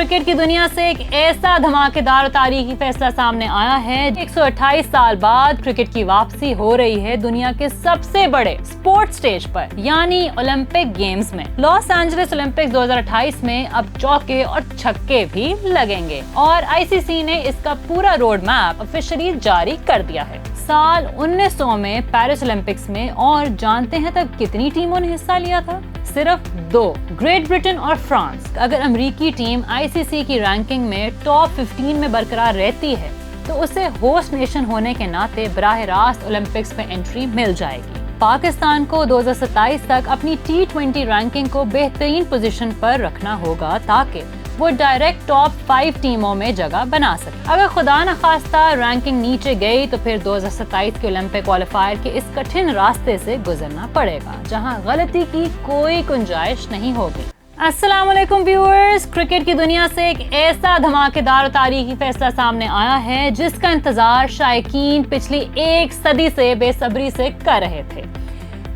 Cricket की दुनिया से एक ऐसा धमाकेदार तारीखी फैसला सामने आया है। 128 साल बाद क्रिकेट की वापसी हो रही है दुनिया के सबसे बड़े स्पोर्ट्स स्टेज पर, यानी ओलंपिक गेम्स में। लॉस एंजलिस ओलंपिक्स 2028 में अब चौके और छक्के भी लगेंगे और आईसीसी ने इसका पूरा रोड मैप ऑफिशियली जारी कर दिया है। साल 1900 में पेरिस ओलंपिक्स में, और जानते हैं तब कितनी टीमों ने हिस्सा लिया था? सिर्फ 2, ग्रेट ब्रिटेन और फ्रांस। अगर अमेरिकी टीम आईसीसी की रैंकिंग में टॉप 15 में बरकरार रहती है तो उसे होस्ट नेशन होने के नाते बराह रास्त ओलंपिक्स में एंट्री मिल जाएगी। पाकिस्तान को 2027 तक अपनी T20 रैंकिंग को बेहतरीन पोजीशन पर रखना होगा ताकि वो डायरेक्ट टॉप 5 टीमों में जगह बना सके। अगर खुदा न खास्ता रैंकिंग नीचे गई तो फिर 2027 के ओलंपिक क्वालिफायर के इस कठिन रास्ते से गुजरना पड़ेगा जहां गलती की कोई गुंजाइश नहीं होगी। अस्सलाम वालेकुम व्यूअर्स, क्रिकेट की दुनिया से एक ऐसा धमाकेदार तारीखी फैसला सामने आया है जिसका इंतजार शायकीन पिछली 1 सदी से बेसब्री से कर रहे थे।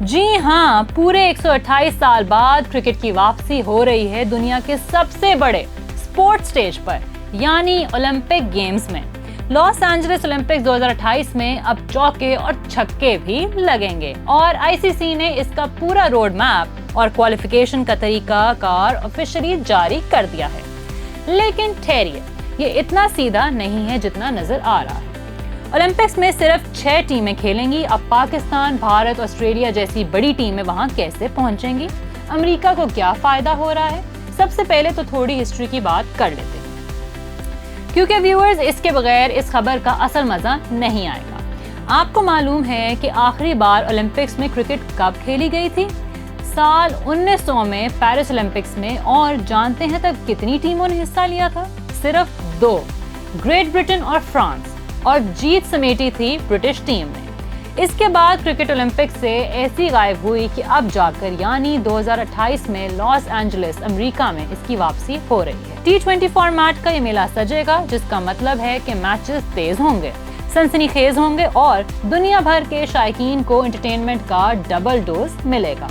जी हाँ, पूरे 128 साल बाद क्रिकेट की वापसी हो रही है दुनिया के सबसे बड़े स्पोर्ट्स स्टेज पर, यानी ओलंपिक गेम्स में। लॉस एंजलिस ओलंपिक्स 2028 में अब चौके और छक्के भी लगेंगे और आईसीसी ने इसका पूरा रोड मैप और क्वालिफिकेशन का तरीकाकार ऑफिशियली जारी कर दिया है। लेकिन ठहरिए, ये इतना सीधा नहीं है जितना नजर आ रहा है। ओलंपिक्स में सिर्फ 6 टीमें खेलेंगी। अब पाकिस्तान, भारत, ऑस्ट्रेलिया जैसी बड़ी टीमें वहां कैसे पहुंचेंगी? अमेरिका को क्या फायदा हो रहा है? सबसे पहले तो थोड़ी हिस्ट्री की बात कर लेते हैं, क्योंकि व्यूअर्स इसके बगैर इस खबर का असल मजा नहीं आएगा। आपको मालूम है कि आखिरी बार ओलंपिक्स में क्रिकेट कब खेली गई थी? साल 1900 में पेरिस ओलंपिक्स में, और जानते हैं तब कितनी टीमों ने हिस्सा लिया था? सिर्फ 2, ग्रेट ब्रिटेन और फ्रांस, और जीत समेटी थी ब्रिटिश टीम ने। इसके बाद क्रिकेट ओलंपिक से ऐसी गायब हुई कि अब जाकर यानी 2028 में लॉस एंजलिस अमेरिका में इसकी वापसी हो रही है। T20 फॉर्मेट का ये मेला सजेगा, जिसका मतलब है कि मैचेस तेज होंगे, सनसनीखेज होंगे और दुनिया भर के शायकीन को एंटरटेनमेंट का डबल डोज मिलेगा।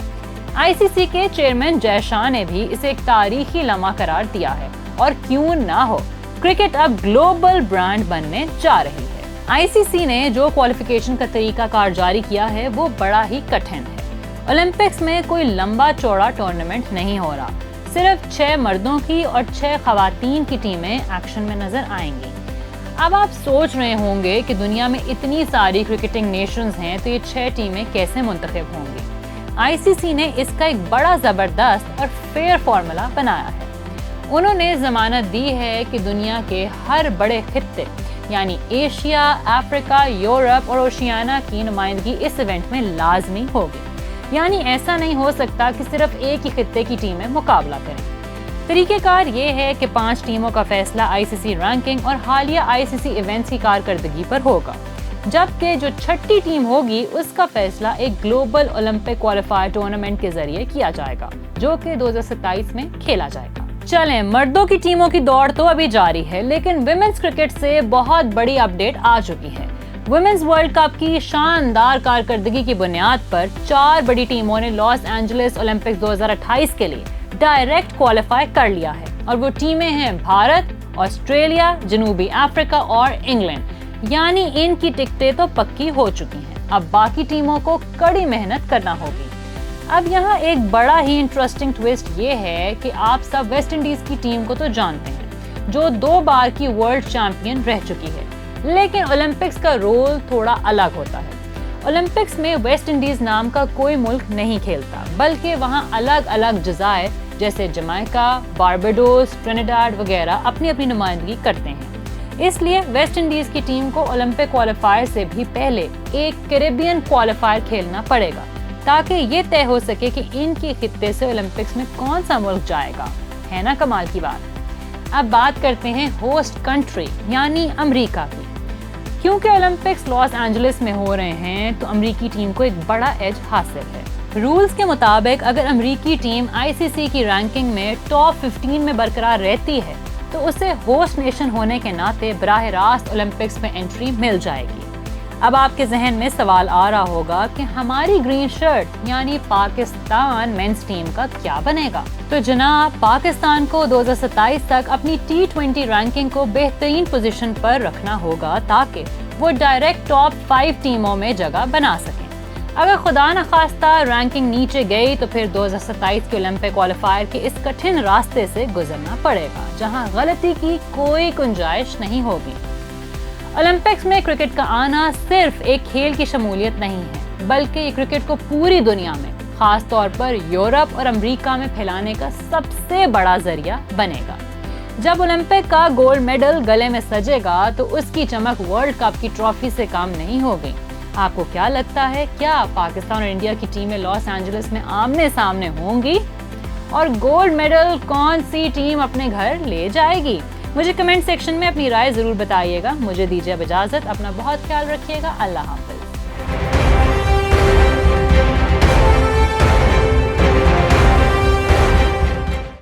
आईसीसी के चेयरमैन जय शाह ने भी इसे एक तारीखी लम्हा करार दिया है, और क्यों ना हो, क्रिकेट अब ग्लोबल ब्रांड बनने जा रही है। आईसीसी ने जो क्वालिफिकेशन का तरीकाकार जारी किया है वो बड़ा ही कठिन है। ओलंपिक्स में कोई लंबा चौड़ा टूर्नामेंट नहीं हो रहा, सिर्फ 6 मर्दों की और 6 खवातीन की टीमें एक्शन में नजर आएंगी। अब आप सोच रहे होंगे कि दुनिया में इतनी सारी क्रिकेटिंग नेशंस हैं तो ये 6 टीमें कैसे मुंतखब होंगी? आईसीसी ने इसका एक बड़ा जबरदस्त और फेयर फॉर्मूला बनाया है। उन्होंने जमानत दी है कि दुनिया के हर बड़े खित्ते यानी एशिया, अफ्रीका, यूरोप और ओशियाना की नुमाइंदगी इस इवेंट में लाजमी होगी। यानी ऐसा नहीं हो सकता कि सिर्फ एक ही खित्ते की टीमें मुकाबला करें। तरीकेकार ये है कि 5 टीमों का फैसला आईसीसी रैंकिंग और हालिया आईसीसी इवेंट्स की कारकर्दगी पर होगा, जबकि जो 6ठी टीम होगी उसका फैसला एक ग्लोबल ओलंपिक क्वालिफायर टूर्नामेंट के जरिए किया जाएगा, जो कि 2027 में खेला जाएगा। चलें, मर्दों की टीमों की दौड़ तो अभी जारी है, लेकिन विमेंस क्रिकेट से बहुत बड़ी अपडेट आ चुकी है। विमेंस वर्ल्ड कप की शानदार कारकर्दगी की बुनियाद पर 4 बड़ी टीमों ने लॉस एंजलिस ओलंपिक्स 2028 के लिए डायरेक्ट क्वालिफाई कर लिया है, और वो टीमें हैं भारत, ऑस्ट्रेलिया, जनूबी अफ्रीका और इंग्लैंड। यानी इनकी टिकटें तो पक्की हो चुकी हैं। अब बाकी टीमों को कड़ी मेहनत करना होगी। अब यहाँ एक बड़ा ही इंटरेस्टिंग ट्विस्ट ये है कि आप सब वेस्ट इंडीज की टीम को तो जानते हैं, जो 2 बार की वर्ल्ड चैंपियन रह चुकी है, लेकिन ओलंपिक्स का रोल थोड़ा अलग होता है। ओलंपिक्स में वेस्ट इंडीज नाम का कोई मुल्क नहीं खेलता, बल्कि वहाँ अलग अलग जज़ायर जैसे जमैका, बारबाडोस, ट्रिनिडाड वगैरह अपनी अपनी नुमाइंदगी करते हैं। इसलिए वेस्ट इंडीज की टीम को ओलंपिक क्वालिफायर से भी पहले एक कैरेबियन क्वालिफायर खेलना पड़ेगा, ताकि ये तय हो सके कि इनके खित्ते से ओलंपिक्स में कौन सा मुल्क जाएगा। है ना कमाल की बात। अब बात करते हैं होस्ट कंट्री यानी अमेरिका की। क्योंकि ओलंपिक्स लॉस एंजलिस में हो रहे हैं तो अमेरिकी टीम को एक बड़ा एज हासिल है। रूल्स के मुताबिक अगर अमेरिकी टीम आईसीसी की रैंकिंग में टॉप 15 में बरकरार रहती है तो उसे होस्ट नेशन होने के नाते बराह रास्त ओलंपिक्स में एंट्री मिल जाएगी। اب آپ کے ذہن میں سوال آ رہا ہوگا کہ ہماری گرین شرٹ یعنی پاکستان مینز ٹیم کا کیا بنے گا؟ تو جناب، پاکستان کو 2027 تک اپنی T20 رینکنگ کو بہترین پوزیشن پر رکھنا ہوگا تاکہ وہ ڈائریکٹ ٹاپ 5 ٹیموں میں جگہ بنا سکیں۔ اگر خدا نخواستہ رینکنگ نیچے گئی تو پھر 2027 کے اولمپک کوالیفائر کے اس کٹھن راستے سے گزرنا پڑے گا جہاں غلطی کی کوئی گنجائش نہیں ہوگی۔ اولمپکس میں کرکٹ کا آنا صرف ایک کھیل کی شمولیت نہیں ہے، بلکہ یہ کرکٹ کو پوری دنیا میں، خاص طور پر یورپ اور امریکہ میں پھیلانے کا سب سے بڑا ذریعہ بنے گا۔ جب اولمپک کا گولڈ میڈل گلے میں سجے گا تو اس کی چمک ورلڈ کپ کی ٹرافی سے کم نہیں ہوگی۔ آپ کو کیا لگتا ہے، کیا پاکستان اور انڈیا کی ٹیمیں لاس اینجلس میں آمنے سامنے ہوں گی؟ اور گولڈ میڈل کون سی ٹیم اپنے گھر لے جائے گی؟ مجھے کمنٹ سیکشن میں اپنی رائے ضرور بتائیے گا۔ مجھے دیجیے اب اجازت، اپنا بہت خیال رکھیے گا۔ اللہ حافظ۔